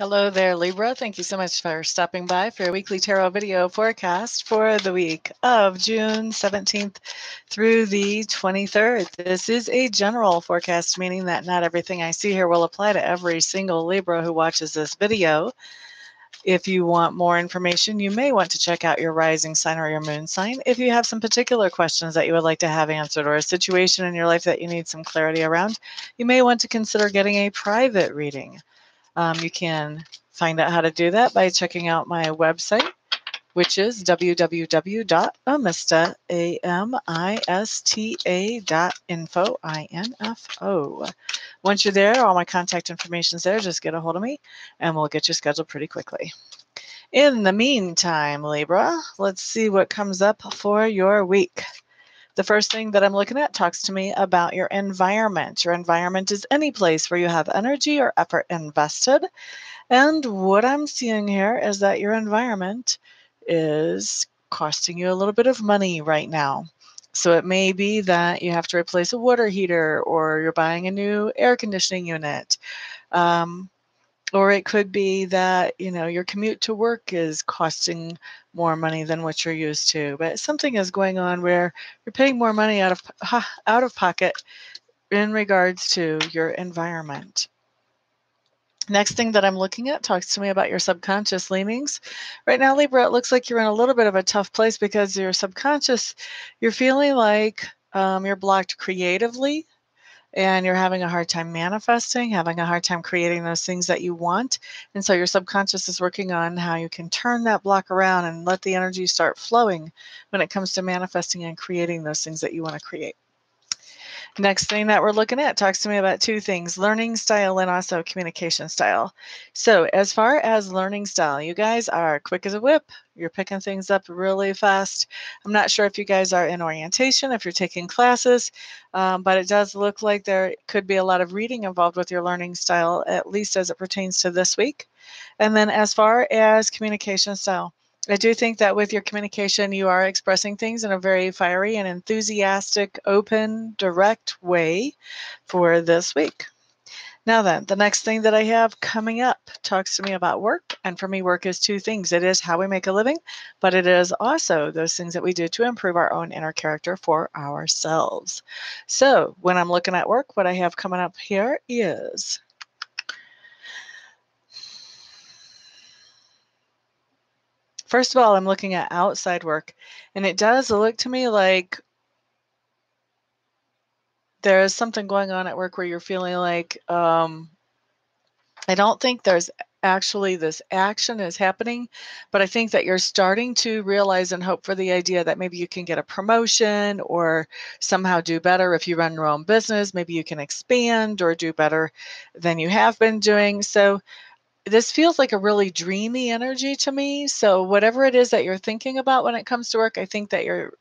Hello there, Libra. Thank you so much for stopping by for your weekly tarot video forecast for the week of June 17th through the 23rd. This is a general forecast, meaning that not everything I see here will apply to every single Libra who watches this video. If you want more information, you may want to check out your rising sign or your moon sign. If you have some particular questions that you would like to have answered or a situation in your life that you need some clarity around, you may want to consider getting a private reading. You can find out how to do that by checking out my website, which is www.amista.info. Once you're there, all my contact information is there. Just get a hold of me, and we'll get you scheduled pretty quickly. In the meantime, Libra, let's see what comes up for your week. The first thing that I'm looking at talks to me about your environment. Your environment is any place where you have energy or effort invested. And what I'm seeing here is that your environment is costing you a little bit of money right now. So it may be that you have to replace a water heater, or you're buying a new air conditioning unit. Or it could be that, your commute to work is costing more money than what you're used to. But something is going on where you're paying more money out of pocket in regards to your environment. Next thing that I'm looking at talks to me about your subconscious leanings. Right now, Libra, it looks like you're in a little bit of a tough place because your subconscious, you're feeling like you're blocked creatively, and you're having a hard time manifesting, having a hard time creating those things that you want. And so your subconscious is working on how you can turn that block around and let the energy start flowing when it comes to manifesting and creating those things that you want to create. Next thing that we're looking at talks to me about two things: learning style and also communication style. So as far as learning style, you guys are quick as a whip. You're picking things up really fast. I'm not sure if you guys are in orientation, if you're taking classes, but it does look like there could be a lot of reading involved with your learning style, at least as it pertains to this week. And then as far as communication style, I do think that with your communication, you are expressing things in a very fiery and enthusiastic, open, direct way for this week. Now then, the next thing that I have coming up talks to me about work. And for me, work is two things. It is how we make a living, but it is also those things that we do to improve our own inner character for ourselves. So when I'm looking at work, what I have coming up here is first of all, I'm looking at outside work, and it does look to me like there is something going on at work where you're feeling like, I don't think there's actually this action is happening, but I think that you're starting to realize and hope for the idea that maybe you can get a promotion or somehow do better if you run your own business. Maybe you can expand or do better than you have been doing. So this feels like a really dreamy energy to me. So whatever it is that you're thinking about when it comes to work, I think that you're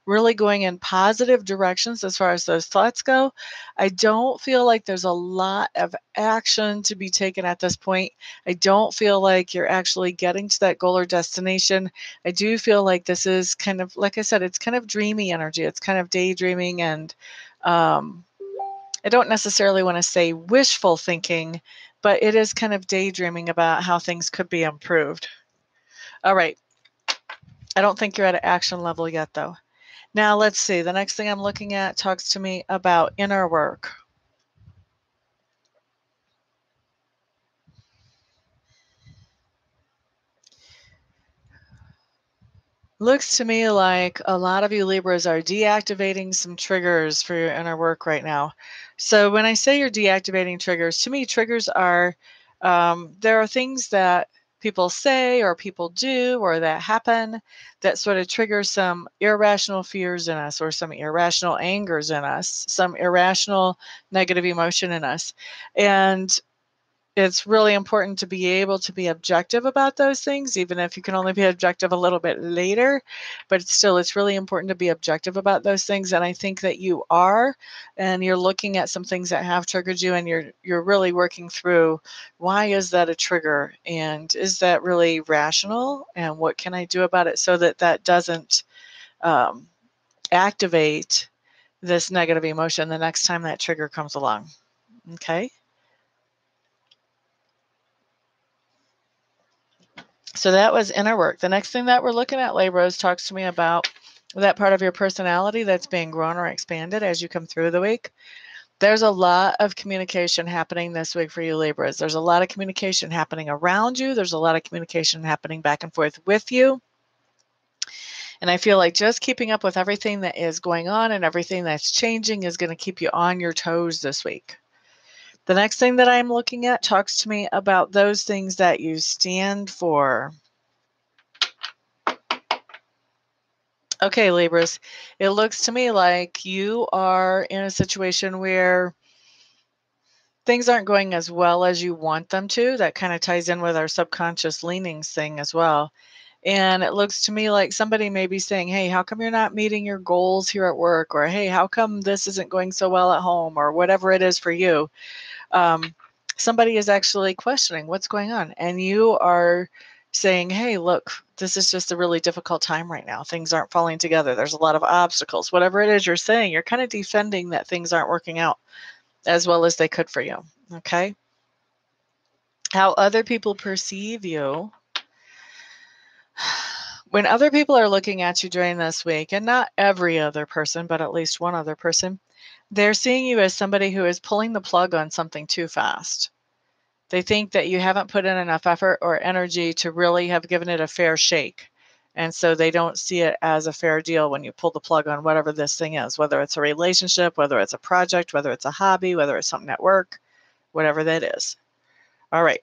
really going in positive directions as far as those thoughts go. I don't feel like there's a lot of action to be taken at this point. I don't feel like you're actually getting to that goal or destination. I do feel like this is kind of, like I said, it's kind of dreamy energy. It's kind of daydreaming, and I don't necessarily want to say wishful thinking, but it is kind of daydreaming about how things could be improved. All right. I don't think you're at an action level yet, though. Now, let's see. The next thing I'm looking at talks to me about inner work. Looks to me like a lot of you Libras are deactivating some triggers for your inner work right now. So when I say you're deactivating triggers, to me, triggers are, there are things that people say or people do or that happen that sort of trigger some irrational fears in us, or some irrational angers in us, some irrational negative emotion in us. And it's really important to be able to be objective about those things, even if you can only be objective a little bit later. But still, it's really important to be objective about those things. And I think that you are, and you're looking at some things that have triggered you, and you're really working through, why is that a trigger? And is that really rational? And what can I do about it so that that doesn't activate this negative emotion the next time that trigger comes along? Okay. So that was inner work. The next thing that we're looking at, Libras, talks to me about that part of your personality that's being grown or expanded as you come through the week. There's a lot of communication happening this week for you, Libras. There's a lot of communication happening around you. There's a lot of communication happening back and forth with you. And I feel like just keeping up with everything that is going on and everything that's changing is going to keep you on your toes this week. The next thing that I'm looking at talks to me about those things that you stand for. Okay, Libras, it looks to me like you are in a situation where things aren't going as well as you want them to. That kind of ties in with our subconscious leanings thing as well. And it looks to me like somebody may be saying, hey, how come you're not meeting your goals here at work? Or, hey, how come this isn't going so well at home? Or whatever it is for you. Somebody is actually questioning what's going on. And you are saying, hey, look, this is just a really difficult time right now. Things aren't falling together. There's a lot of obstacles. Whatever it is you're saying, you're kind of defending that things aren't working out as well as they could for you. Okay? How other people perceive you. When other people are looking at you during this week, and not every other person, but at least one other person, they're seeing you as somebody who is pulling the plug on something too fast. They think that you haven't put in enough effort or energy to really have given it a fair shake. And so they don't see it as a fair deal when you pull the plug on whatever this thing is, whether it's a relationship, whether it's a project, whether it's a hobby, whether it's something at work, whatever that is. All right.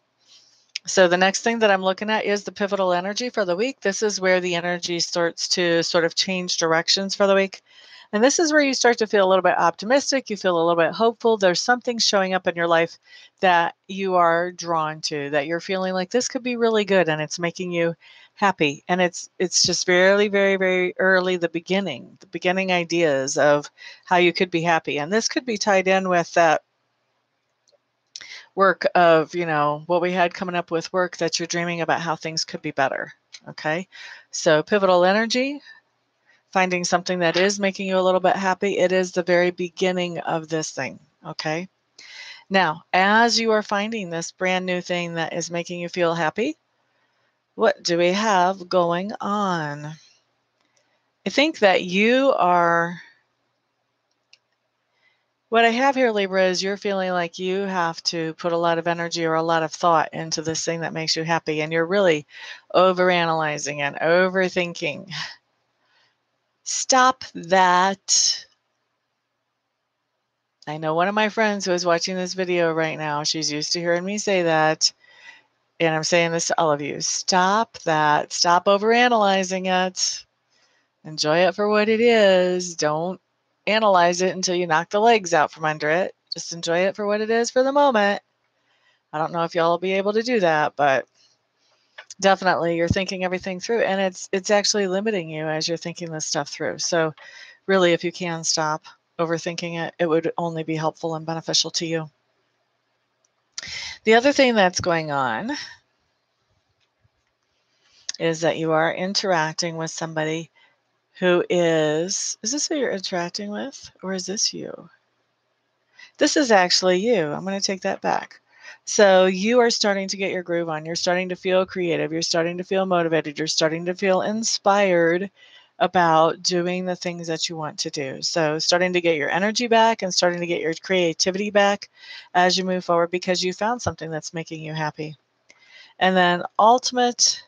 So the next thing that I'm looking at is the pivotal energy for the week. This is where the energy starts to sort of change directions for the week. And this is where you start to feel a little bit optimistic. You feel a little bit hopeful. There's something showing up in your life that you are drawn to, that you're feeling like this could be really good and it's making you happy. And it's just very, very, very early, the beginning ideas of how you could be happy. And this could be tied in with that work of, what we had coming up with work that you're dreaming about how things could be better. Okay. So pivotal energy, finding something that is making you a little bit happy. It is the very beginning of this thing. Okay. Now, as you are finding this brand new thing that is making you feel happy, what do we have going on? I think that what I have here, Libra, is you're feeling like you have to put a lot of energy or a lot of thought into this thing that makes you happy, and you're really overanalyzing and overthinking. Stop that. I know one of my friends who is watching this video right now, she's used to hearing me say that, and I'm saying this to all of you. Stop that. Stop overanalyzing it. Enjoy it for what it is. Don't analyze it until you knock the legs out from under it. Just enjoy it for what it is for the moment. I don't know if y'all will be able to do that, but definitely you're thinking everything through, and it's actually limiting you as you're thinking this stuff through. So really, if you can stop overthinking it, it would only be helpful and beneficial to you. The other thing that's going on is that you are interacting with somebody who is this who you're interacting with, or is this you? This is actually you. I'm going to take that back. So you are starting to get your groove on. You're starting to feel creative. You're starting to feel motivated. You're starting to feel inspired about doing the things that you want to do. So starting to get your energy back and starting to get your creativity back as you move forward because you found something that's making you happy. And then ultimate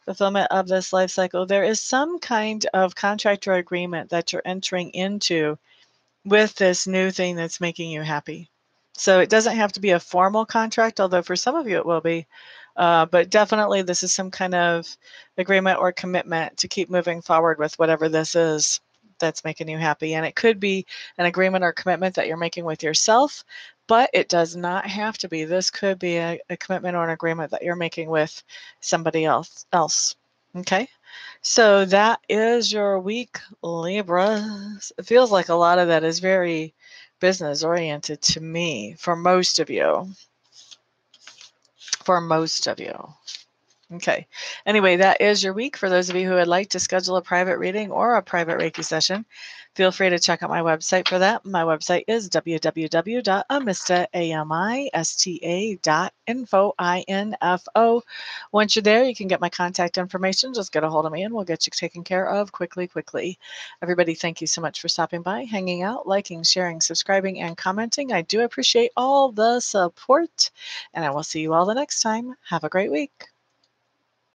fulfillment of this life cycle, there is some kind of contract or agreement that you're entering into with this new thing that's making you happy. So it doesn't have to be a formal contract, although for some of you it will be. But definitely this is some kind of agreement or commitment to keep moving forward with whatever this is that's making you happy. And it could be an agreement or commitment that you're making with yourself, but it does not have to be. This could be a commitment or an agreement that you're making with somebody else. Okay? So that is your week, Libra. It feels like a lot of that is very business oriented to me for most of you. For most of you. Okay. Anyway, that is your week. For those of you who would like to schedule a private reading or a private Reiki session, feel free to check out my website for that. My website is www.amista.info. Once you're there, you can get my contact information. Just get a hold of me and we'll get you taken care of quickly. Everybody, thank you so much for stopping by, hanging out, liking, sharing, subscribing, and commenting. I do appreciate all the support, and I will see you all the next time. Have a great week.